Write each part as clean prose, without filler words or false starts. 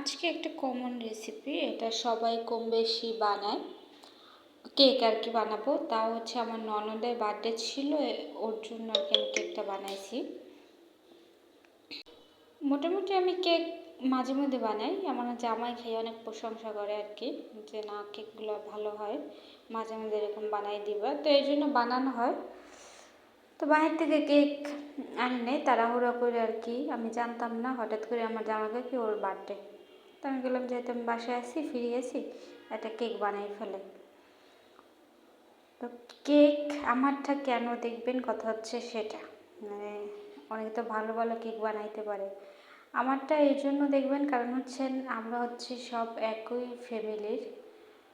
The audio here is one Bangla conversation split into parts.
আজকে একটা কমন রেসিপি, এটা সবাই কম বেশি বানায়। কেক আর কি বানাবো, তাও হচ্ছে আমার ননদের বার্থডে ছিল, ওর জন্য আর কি আমি কেকটা বানাইছি। মোটামুটি আমি কেক মাঝে মধ্যে বানাই, আমার জামাই খেয়ে অনেক প্রশংসা করে আর কি, যে না কেকগুলো ভালো হয়, মাঝে মধ্যে এরকম বানাই দিবা, তো এই জন্য বানানো হয়। তো বাহির থেকে কেক আনি নেই তাড়াহুড়া করে আর কি, আমি জানতাম না, হঠাৎ করে আমার জামাইকে কি ওর বার্থডে, তো আমি গেলাম যেহেতু আমি বাসায় আছি, ফ্রি আছি, একটা কেক বানাই ফেলে। তো কেক আমারটা কেন দেখবেন, কথা হচ্ছে সেটা, মানে অনেকে তো ভালো ভালো কেক বানাইতে পারে, আমারটা এই জন্য দেখবেন কারণ হচ্ছে আমরা হচ্ছে সব একই ফ্যামিলির,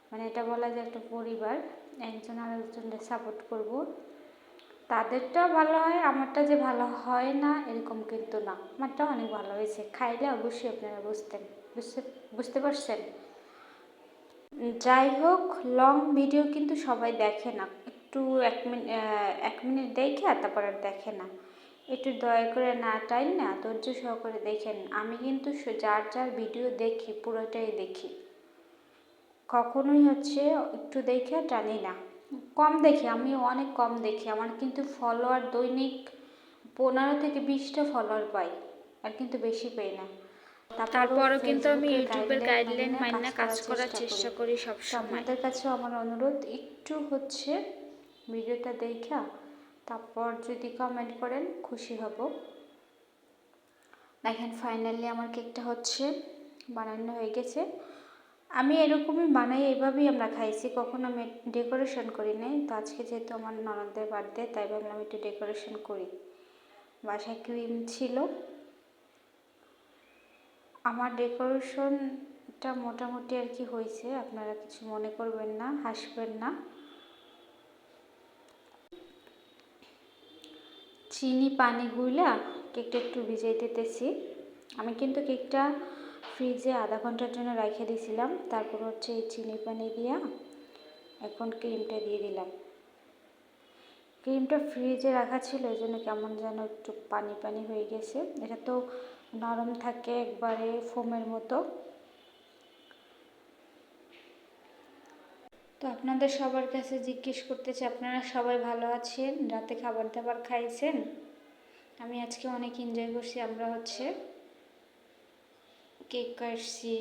মানে এটা বলা যায় একটা পরিবার, একজন আরেকজনকে সাপোর্ট করব, তাদেরটাও ভালো হয়, আমারটা যে ভালো হয় না এরকম কিন্তু না, আমারটা অনেক ভালো হয়েছে, খাইলে অবশ্যই আপনারা বুঝতে বুঝতে পারছেন। যাই হোক, লং ভিডিও কিন্তু সবাই দেখে না, একটু 1 মিনিট দেখে তারপর আর দেখে না, একটু দয়া করে না টাইম না ধৈর্য সহকারে দেখেন। আমি কিন্তু যার যার ভিডিও দেখি পুরোটাই দেখি, কখনোই হচ্ছে একটু দেখে টানি না, কম দেখি, আমি অনেক কম দেখি, আমার কিন্তু ফলোয়ার দৈনিক 15 থেকে 20টা ফলোয়ার পাই, আর কিন্তু বেশি পাই না। তারপরও কিন্তু আমি ইউটিউবের গাইডলাইন মাইনা কাজ করার চেষ্টা করি সবসময়। আপনাদের কাছেও আমার অনুরোধ, একটু হচ্ছে ভিডিওটা দেখা তারপর যদি কমেন্ট করেন খুশি হব। দেখেন ফাইনালি আমার কেকটা হচ্ছে বানানো হয়ে গেছে, আমি এরকমই বানাই, এইভাবেই আমরা খাইছি, কখনো আমি ডেকোরেশন করি নাই, তো আজকে যেহেতু আমার ননদের বার্থডে তাই ভাবলাম একটু ডেকোরেশন করি। বাসায় ক্রিম ছিল, আমার ডেকোরেশনটা মোটামুটি আর কি হয়েছে, আপনারা কিছু মনে করবেন না, হাসবেন না। চিনি পানি গুলা কেকটা একটু ভিজাই দিতেছি, আমি কিন্তু কেকটা ফ্রিজে আধা ঘন্টার জন্য রেখে দিয়েছিলাম, তারপর হচ্ছে এই চিনি পানি দিয়া এখন ক্রিমটা দিয়ে দিলাম। ক্রিমটা ফ্রিজে রাখা ছিল এই জন্য কেমন যেন একটু পানি পানি হয়ে গেছে, এটা তো নরম থাকে একবারে ফোমের মতো। তো আপনাদের সবার কাছে জিজ্ঞেস করতেছি, আপনারা সবাই ভালো আছেন, রাতে খাবার দাবার খাইছেন? আমি আজকে অনেক এনজয় করছি, আমরা হচ্ছে কেক কাটছি,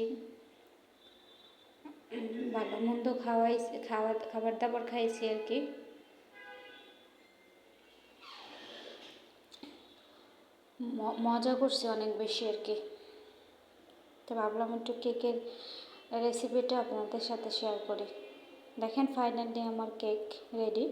ভালো মন্দ খাবার দাবার খাইছি আর কি। মজা করছি অনেক বেশি আর কি, তো ভাবলাম একটু কেকের রেসিপিটা আপনাদের সাথে শেয়ার করি। দেখেন ফাইনালি আমার কেক রেডি,